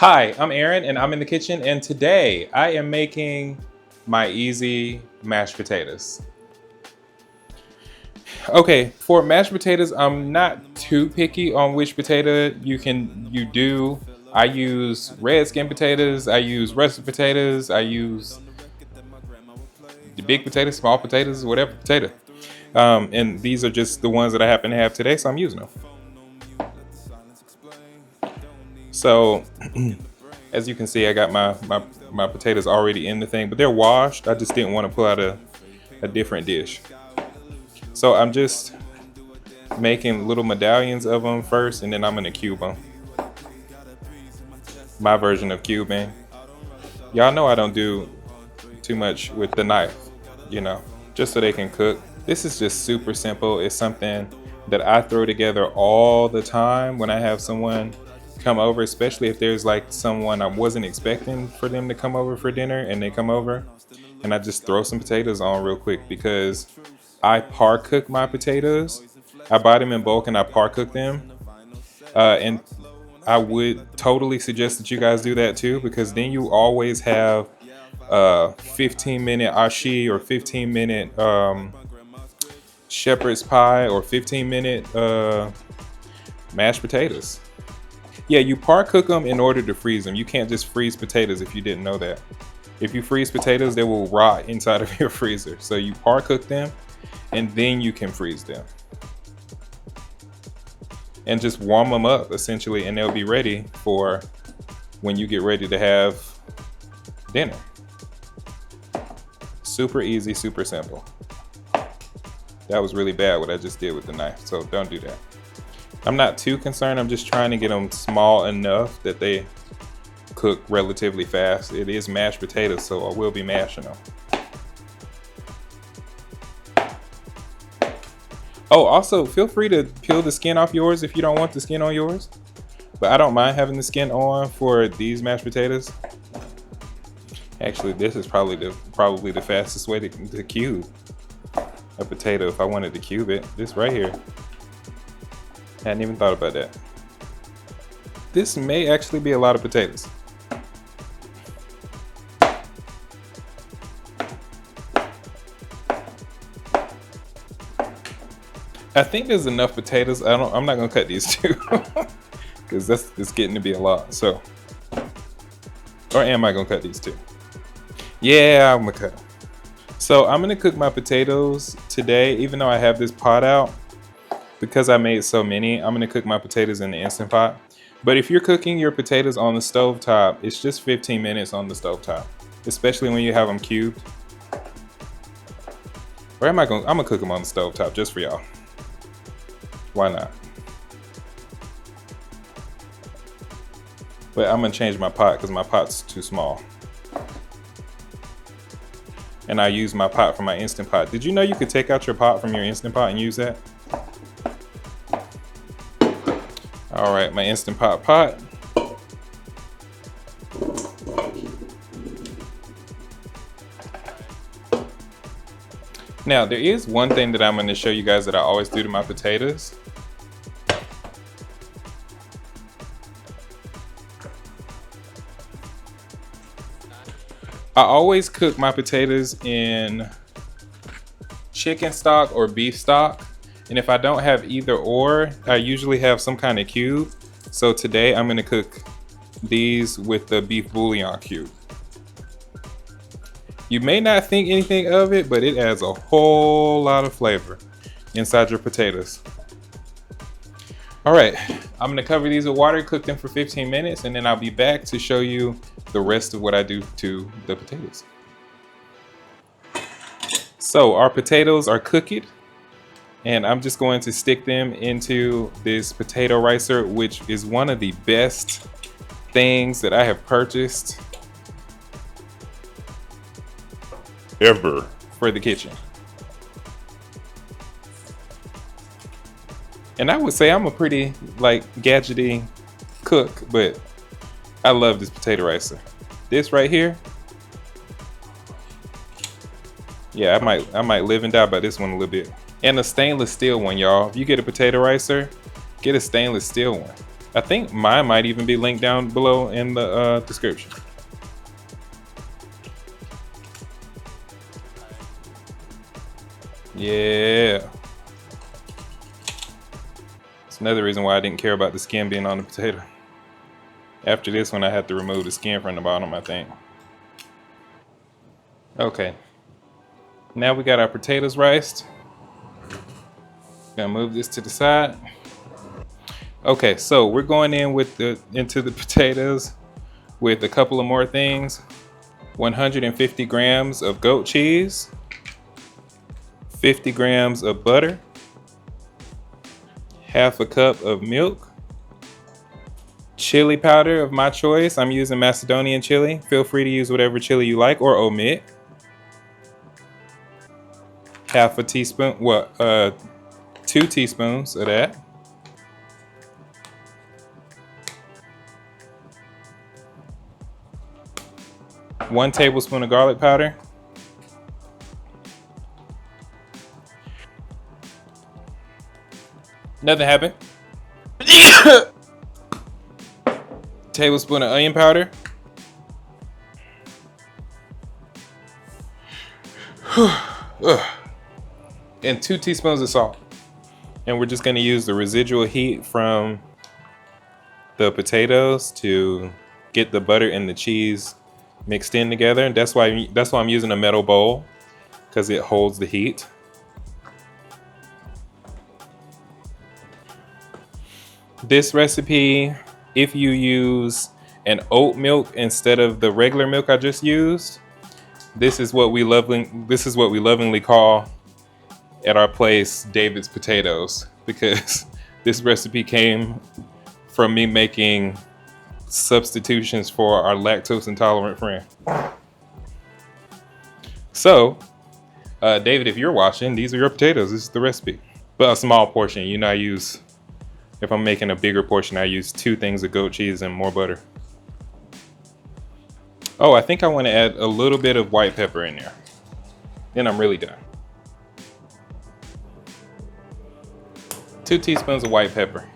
Hi, I'm Aaron and I'm in the kitchen, and today I am making my easy mashed potatoes. Okay, for mashed potatoes, I'm not too picky on which potato you do. I use red skin potatoes, I use russet potatoes, I use the big potatoes, small potatoes, whatever potato. And these are just the ones that I happen to have today, so I'm using them. So as you can see, I got my potatoes already in the thing, but they're washed. I just didn't want to pull out a different dish. So I'm just making little medallions of them first, and then I'm gonna cube them. My version of cubing. Y'all know I don't do too much with the knife, just so they can cook. This is just super simple. It's something that I throw together all the time when I have someone come over, especially if there's like someone I wasn't expecting for them to come over for dinner and they come over, and I just throw some potatoes on real quick because I par cook my potatoes. I buy them in bulk and I par cook them. And I would totally suggest that you guys do that too, because then you always have 15-minute ashi or 15-minute shepherd's pie or 15-minute mashed potatoes. Yeah, you par cook them in order to freeze them. You can't just freeze potatoes if you didn't know that. If you freeze potatoes, they will rot inside of your freezer. So you par cook them and then you can freeze them. And just warm them up essentially, and they'll be ready for when you get ready to have dinner. Super easy, super simple. That was really bad what I just did with the knife, so don't do that. I'm not too concerned. I'm just trying to get them small enough that they cook relatively fast. It is mashed potatoes, so I will be mashing them. Oh, also feel free to peel the skin off yours if you don't want the skin on yours. But I don't mind having the skin on for these mashed potatoes. Actually, this is probably the fastest way to cube a potato if I wanted to cube it. This right here. Hadn't even thought about that. This may actually be a lot of potatoes. I think there's enough potatoes. I'm not gonna cut these two because it's getting to be a lot. So, or am I gonna cut these two? Yeah, I'm gonna cut them. So I'm gonna cook my potatoes today, even though I have this pot out. Because I made so many, I'm gonna cook my potatoes in the Instant Pot. But if you're cooking your potatoes on the stove top, it's just 15 minutes on the stove top, especially when you have them cubed. Or I'm gonna cook them on the stove top just for y'all. Why not? But I'm gonna change my pot because my pot's too small. And I use my pot from my Instant Pot. Did you know you could take out your pot from your Instant Pot and use that? All right, my Instant pot. Now, there is one thing that I'm going to show you guys that I always do to my potatoes. I always cook my potatoes in chicken stock or beef stock. And if I don't have either or, I usually have some kind of cube. So today I'm gonna cook these with the beef bouillon cube. You may not think anything of it, but it adds a whole lot of flavor inside your potatoes. All right, I'm gonna cover these with water, cook them for 15 minutes, and then I'll be back to show you the rest of what I do to the potatoes. So our potatoes are cooked. And I'm just going to stick them into this potato ricer, which is one of the best things that I have purchased ever for the kitchen. And I would say I'm a pretty gadgety cook, but I love this potato ricer. This right here. Yeah, I might live and die by this one a little bit. And a stainless steel one, y'all. If you get a potato ricer, get a stainless steel one. I think mine might even be linked down below in the description. Yeah. It's another reason why I didn't care about the skin being on the potato. After this one, I had to remove the skin from the bottom, I think. Okay. Now we got our potatoes riced. Gonna move this to the side. Okay, so we're going in with into the potatoes with a couple of more things. 150 grams of goat cheese, 50 grams of butter, half a cup of milk, chili powder of my choice. I'm using Macedonian chili. Feel free to use whatever chili you like or omit. Half a teaspoon, 2 teaspoons of that. One tablespoon of garlic powder. Nothing happened. Tablespoon of onion powder. And 2 teaspoons of salt. And we're just going to use the residual heat from the potatoes to get the butter and the cheese mixed in together. And that's why I'm using a metal bowl, because it holds the heat. This recipe, if you use an oat milk instead of the regular milk I just used, this is what we lovingly call at our place David's potatoes, because this recipe came from me making substitutions for our lactose intolerant friend. So, David, if you're watching, these are your potatoes. This is the recipe, but a small portion. You know, if I'm making a bigger portion, I use 2 things of goat cheese and more butter. Oh, I think I want to add a little bit of white pepper in there. Then I'm really done. 2 teaspoons of white pepper.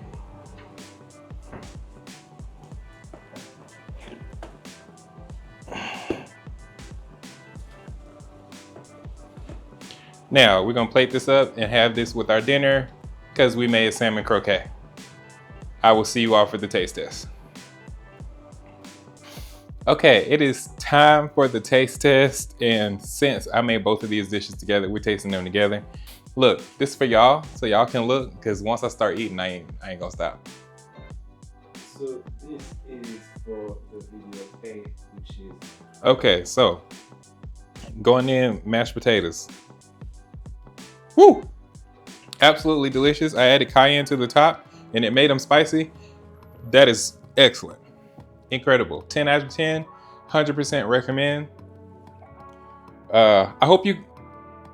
Now, we're gonna plate this up and have this with our dinner because we made salmon croquet. I will see you all for the taste test. Okay, it is time for the taste test, and since I made both of these dishes together, we're tasting them together. Look, this is for y'all, so y'all can look, because once I start eating, I ain't gonna stop. So this is for the video A, which is... Okay, so going in, mashed potatoes. Woo! Absolutely delicious. I added cayenne to the top, and it made them spicy. That is excellent. Incredible. 10 out of 10, 100% recommend. I hope you,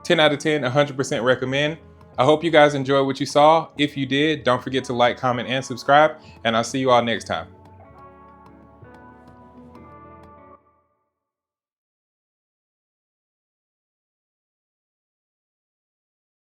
10 out of 10, 100% recommend. I hope you guys enjoyed what you saw. If you did, don't forget to like, comment, and subscribe, and I'll see you all next time.